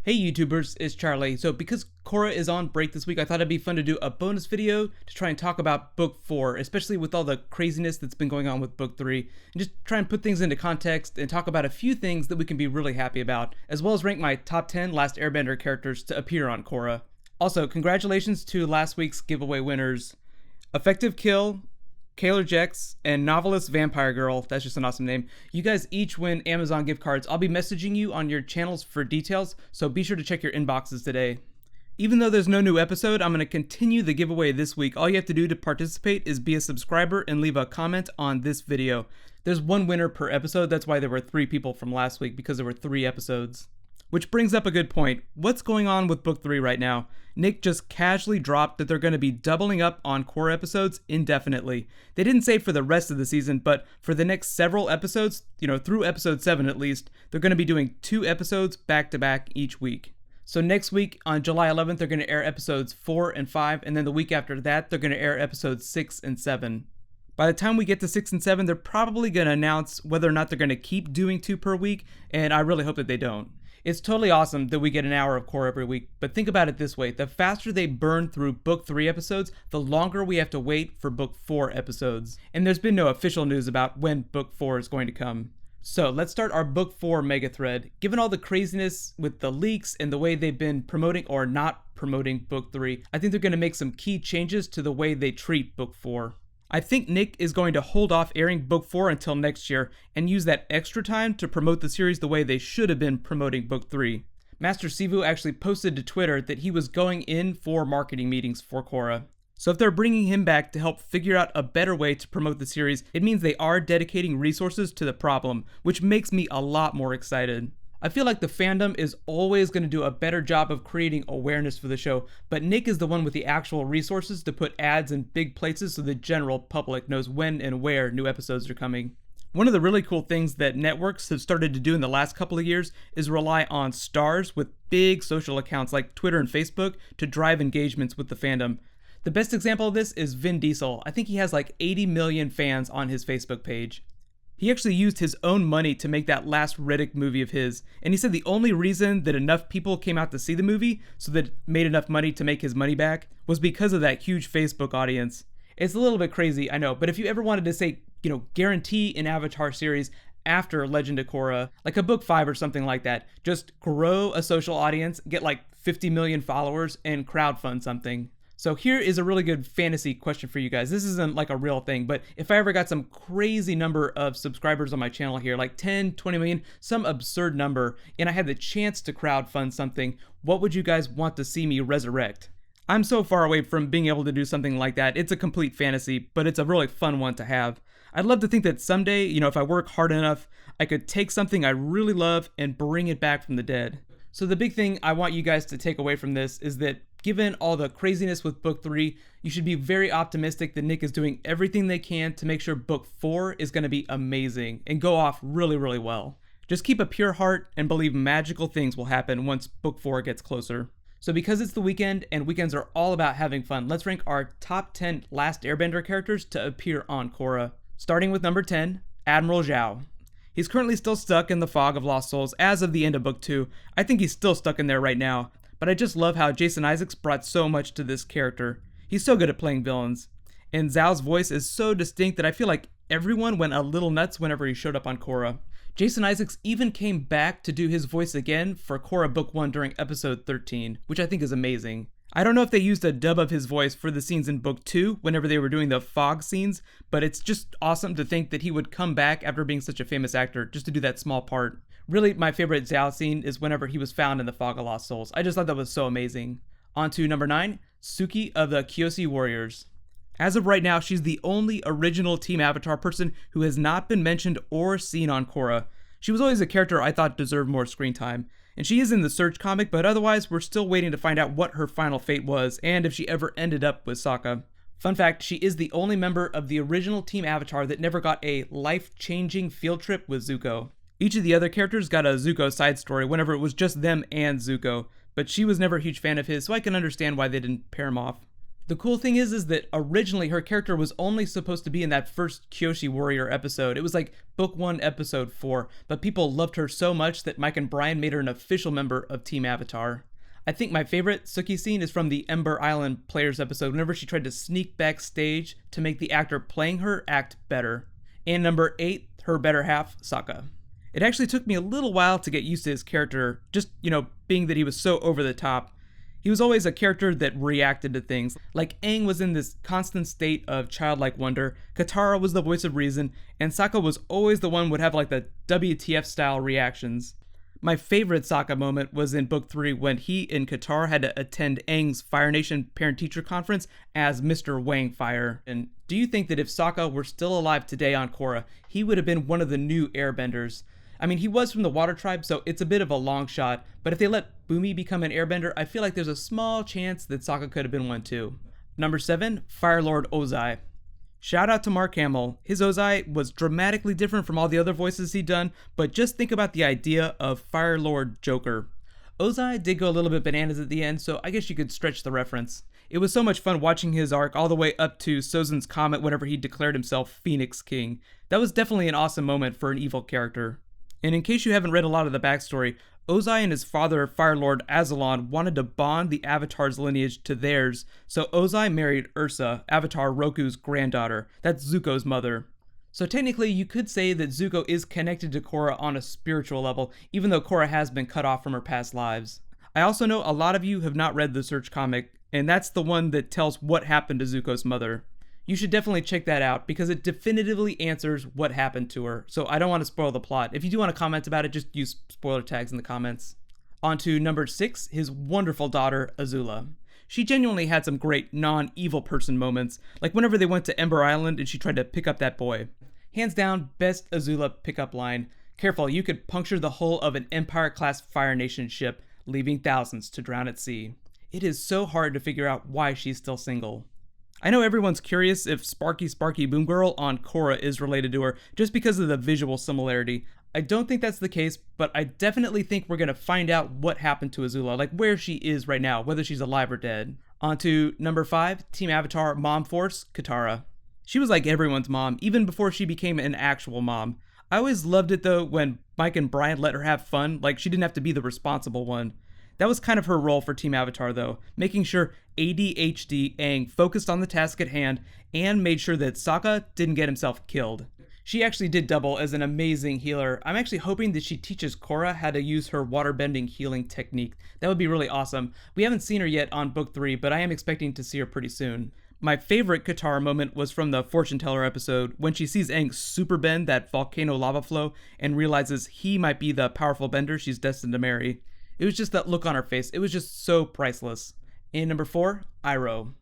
Hey YouTubers, it's Charlie. So because Korra is on break this week, I thought it'd be fun to do a bonus video to try and talk about book 4, especially with all the craziness that's been going on with book 3, and just try and put things into context and talk about a few things that we can be really happy about, as well as rank my top 10 Last Airbender characters to appear on Korra. Also, congratulations to last week's giveaway winners, Effective Kill, Kaylor Jex, and Novelist Vampire Girl. That's just an awesome name. You guys each win Amazon gift cards. I'll be messaging you on your channels for details, so be sure to check your inboxes today. Even though there's no new episode, I'm going to continue the giveaway this week. All you have to do to participate is be a subscriber and leave a comment on this video. There's one winner per episode. That's why there were 3 people from last week, because there were 3 episodes. Which brings up a good point. What's going on with book 3 right now? Nick just casually dropped that they're going to be doubling up on Korra episodes indefinitely. They didn't say for the rest of the season, but for the next several episodes, through episode 7 at least, they're going to be doing 2 episodes back to back each week. So next week on July 11th, they're going to air episodes 4 and 5, and then the week after that, they're going to air episodes 6 and 7. By the time we get to 6 and 7, they're probably going to announce whether or not they're going to keep doing 2 per week, and I really hope that they don't. It's totally awesome that we get an hour of Korra every week, but think about it this way. The faster they burn through book 3 episodes, the longer we have to wait for book 4 episodes. And there's been no official news about when book 4 is going to come. So let's start our book 4 mega thread. Given all the craziness with the leaks and the way they've been promoting or not promoting book 3, I think they're going to make some key changes to the way they treat book 4. I think Nick is going to hold off airing book 4 until next year and use that extra time to promote the series the way they should have been promoting book 3. Master Sivu actually posted to Twitter that he was going in for marketing meetings for Korra. So if they're bringing him back to help figure out a better way to promote the series, it means they are dedicating resources to the problem, which makes me a lot more excited. I feel like the fandom is always going to do a better job of creating awareness for the show, but Nick is the one with the actual resources to put ads in big places so the general public knows when and where new episodes are coming. One of the really cool things that networks have started to do in the last couple of years is rely on stars with big social accounts like Twitter and Facebook to drive engagements with the fandom. The best example of this is Vin Diesel. I think he has like 80 million fans on his Facebook page. He actually used his own money to make that last Riddick movie of his, and he said the only reason that enough people came out to see the movie, so that it made enough money to make his money back, was because of that huge Facebook audience. It's a little bit crazy, I know, but if you ever wanted to say, guarantee an Avatar series after Legend of Korra, like a book 5 or something like that, just grow a social audience, get like 50 million followers, and crowdfund something. So here is a really good fantasy question for you guys. This isn't like a real thing, but if I ever got some crazy number of subscribers on my channel here, like 10, 20 million, some absurd number, and I had the chance to crowdfund something, what would you guys want to see me resurrect? I'm so far away from being able to do something like that. It's a complete fantasy, but it's a really fun one to have. I'd love to think that someday, if I work hard enough, I could take something I really love and bring it back from the dead. So the big thing I want you guys to take away from this is that given all the craziness with book 3, you should be very optimistic that Nick is doing everything they can to make sure book 4 is going to be amazing and go off really, really well. Just keep a pure heart and believe magical things will happen once book 4 gets closer. So because it's the weekend and weekends are all about having fun, let's rank our top 10 Last Airbender characters to appear on Korra. Starting with number 10, Admiral Zhao. He's currently still stuck in the fog of lost souls as of the end of book 2. I think he's still stuck in there right now. But I just love how Jason Isaacs brought so much to this character. He's so good at playing villains. And Zhao's voice is so distinct that I feel like everyone went a little nuts whenever he showed up on Korra. Jason Isaacs even came back to do his voice again for Korra Book 1 during episode 13, which I think is amazing. I don't know if they used a dub of his voice for the scenes in book 2 whenever they were doing the fog scenes, but it's just awesome to think that he would come back after being such a famous actor just to do that small part. Really, my favorite Zhao scene is whenever he was found in the Fog of Lost Souls. I just thought that was so amazing. On to number 9, Suki of the Kyoshi Warriors. As of right now, she's the only original Team Avatar person who has not been mentioned or seen on Korra. She was always a character I thought deserved more screen time. And she is in the Surge comic, but otherwise we're still waiting to find out what her final fate was and if she ever ended up with Sokka. Fun fact, she is the only member of the original Team Avatar that never got a life-changing field trip with Zuko. Each of the other characters got a Zuko side story whenever it was just them and Zuko, but she was never a huge fan of his, so I can understand why they didn't pair him off. The cool thing is that originally her character was only supposed to be in that first Kyoshi Warrior episode. It was like book 1, episode 4, but people loved her so much that Mike and Brian made her an official member of Team Avatar. I think my favorite Suki scene is from the Ember Island Players episode, whenever she tried to sneak backstage to make the actor playing her act better. And number 8, her better half, Sokka. It actually took me a little while to get used to his character, just, being that he was so over the top. He was always a character that reacted to things. Like Aang was in this constant state of childlike wonder, Katara was the voice of reason, and Sokka was always the one who would have like the WTF style reactions. My favorite Sokka moment was in book 3 when he and Katara had to attend Aang's Fire Nation parent-teacher conference as Mr. Wang Fire. And do you think that if Sokka were still alive today on Korra, he would have been one of the new airbenders? I mean, he was from the Water Tribe, so it's a bit of a long shot, but if they let Bumi become an airbender, I feel like there's a small chance that Sokka could have been one too. Number 7, Fire Lord Ozai. Shout out to Mark Hamill. His Ozai was dramatically different from all the other voices he'd done, but just think about the idea of Fire Lord Joker. Ozai did go a little bit bananas at the end, so I guess you could stretch the reference. It was so much fun watching his arc all the way up to Sozin's comment whenever he declared himself Phoenix King. That was definitely an awesome moment for an evil character. And in case you haven't read a lot of the backstory, Ozai and his father, Fire Lord Azalon, wanted to bond the Avatar's lineage to theirs, so Ozai married Ursa, Avatar Roku's granddaughter. That's Zuko's mother. So technically, you could say that Zuko is connected to Korra on a spiritual level, even though Korra has been cut off from her past lives. I also know a lot of you have not read the Search comic, and that's the one that tells what happened to Zuko's mother. You should definitely check that out because it definitively answers what happened to her, so I don't want to spoil the plot. If you do want to comment about it, just use spoiler tags in the comments. On to number 6, his wonderful daughter, Azula. She genuinely had some great non-evil person moments, like whenever they went to Ember Island and she tried to pick up that boy. Hands down, best Azula pickup line. Careful, you could puncture the hull of an Empire-class Fire Nation ship, leaving thousands to drown at sea. It is so hard to figure out why she's still single. I know everyone's curious if Sparky Sparky Boom Girl on Korra is related to her, just because of the visual similarity. I don't think that's the case, but I definitely think we're going to find out what happened to Azula, like where she is right now, whether she's alive or dead. On to number 5, Team Avatar Mom Force, Katara. She was like everyone's mom, even before she became an actual mom. I always loved it though when Mike and Brian let her have fun, like she didn't have to be the responsible one. That was kind of her role for Team Avatar though, making sure ADHD Aang focused on the task at hand and made sure that Sokka didn't get himself killed. She actually did double as an amazing healer. I'm actually hoping that she teaches Korra how to use her waterbending healing technique. That would be really awesome. We haven't seen her yet on book 3, but I am expecting to see her pretty soon. My favorite Katara moment was from the Fortune Teller episode, when she sees Aang super bend that volcano lava flow and realizes he might be the powerful bender she's destined to marry. It was just that look on her face. It was just so priceless. And number 4, Iroh.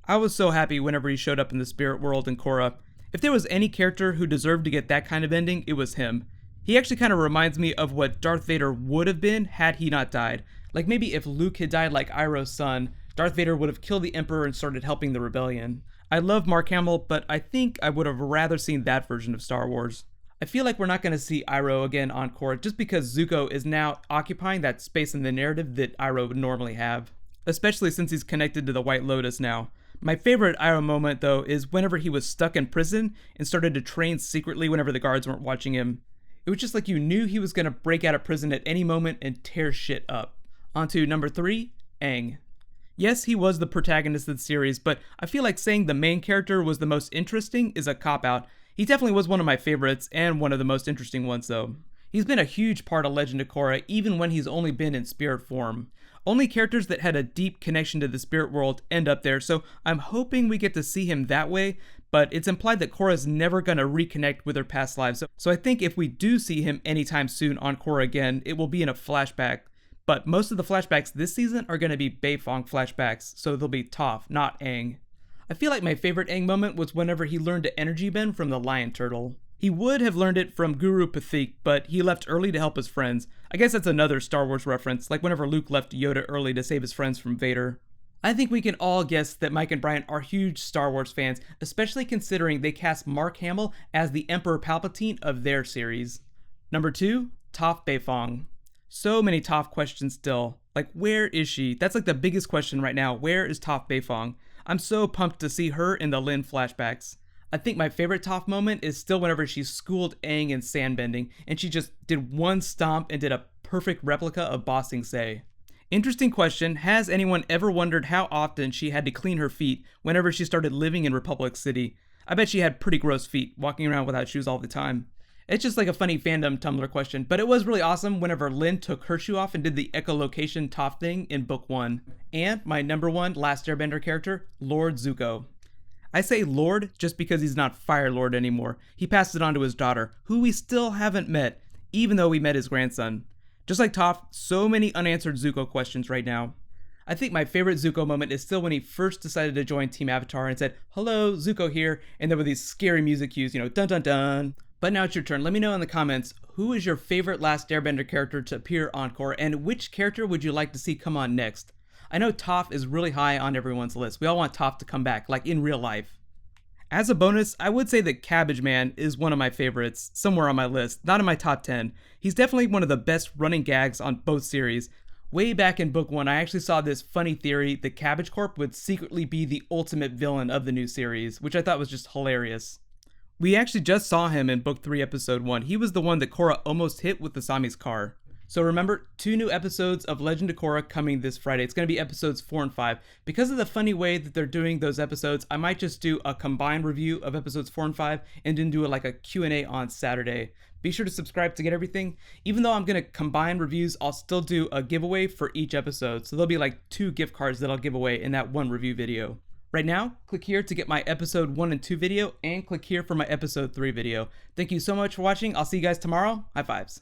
I was so happy whenever he showed up in the spirit world in Korra. If there was any character who deserved to get that kind of ending, it was him. He actually kind of reminds me of what Darth Vader would have been had he not died. Like maybe if Luke had died like Iroh's son, Darth Vader would have killed the Emperor and started helping the rebellion. I love Mark Hamill, but I think I would have rather seen that version of Star Wars. I feel like we're not going to see Iroh again on Korra just because Zuko is now occupying that space in the narrative that Iroh would normally have, especially since he's connected to the White Lotus now. My favorite Iroh moment though is whenever he was stuck in prison and started to train secretly whenever the guards weren't watching him. It was just like you knew he was going to break out of prison at any moment and tear shit up. On to number 3, Aang. Yes, he was the protagonist of the series, but I feel like saying the main character was the most interesting is a cop-out. He definitely was one of my favorites, and one of the most interesting ones though. He's been a huge part of Legend of Korra, even when he's only been in spirit form. Only characters that had a deep connection to the spirit world end up there, so I'm hoping we get to see him that way, but it's implied that Korra's never gonna reconnect with her past lives, so I think if we do see him anytime soon on Korra again, it will be in a flashback. But most of the flashbacks this season are gonna be Beifong flashbacks, so they'll be Toph, not Aang. I feel like my favorite Aang moment was whenever he learned to energy bend from the lion turtle. He would have learned it from Guru Pathik, but he left early to help his friends. I guess that's another Star Wars reference, like whenever Luke left Yoda early to save his friends from Vader. I think we can all guess that Mike and Brian are huge Star Wars fans, especially considering they cast Mark Hamill as the Emperor Palpatine of their series. Number 2, Toph Beifong. So many Toph questions still. Like, where is she? That's like the biggest question right now. Where is Toph Beifong? I'm so pumped to see her in the Lin flashbacks. I think my favorite Toph moment is still whenever she schooled Aang in sandbending, and she just did one stomp and did a perfect replica of Ba Sing Se. Interesting question, has anyone ever wondered how often she had to clean her feet whenever she started living in Republic City? I bet she had pretty gross feet, walking around without shoes all the time. It's just like a funny fandom Tumblr question, but it was really awesome whenever Lin took her shoe off and did the echolocation Toph thing in book 1. And my number 1 Last Airbender character, Lord Zuko. I say Lord just because he's not Fire Lord anymore. He passed it on to his daughter, who we still haven't met, even though we met his grandson. Just like Toph, so many unanswered Zuko questions right now. I think my favorite Zuko moment is still when he first decided to join Team Avatar and said, "Hello, Zuko here," and there were these scary music cues, dun dun dun. But now it's your turn. Let me know in the comments, who is your favorite Last Airbender character to appear on Korra, and which character would you like to see come on next? I know Toph is really high on everyone's list. We all want Toph to come back, like in real life. As a bonus, I would say that Cabbage Man is one of my favorites, somewhere on my list, not in my top 10. He's definitely one of the best running gags on both series. Way back in book 1, I actually saw this funny theory that Cabbage Corp would secretly be the ultimate villain of the new series, which I thought was just hilarious. We actually just saw him in book 3, episode 1. He was the one that Korra almost hit with the Asami's car. So remember, 2 new episodes of Legend of Korra coming this Friday. It's going to be episodes 4 and 5. Because of the funny way that they're doing those episodes, I might just do a combined review of episodes 4 and 5 and then do a Q&A on Saturday. Be sure to subscribe to get everything. Even though I'm going to combine reviews, I'll still do a giveaway for each episode. So there'll be 2 gift cards that I'll give away in that one review video. Right now, click here to get my episode 1 and 2 video, and click here for my episode 3 video. Thank you so much for watching. I'll see you guys tomorrow. High fives.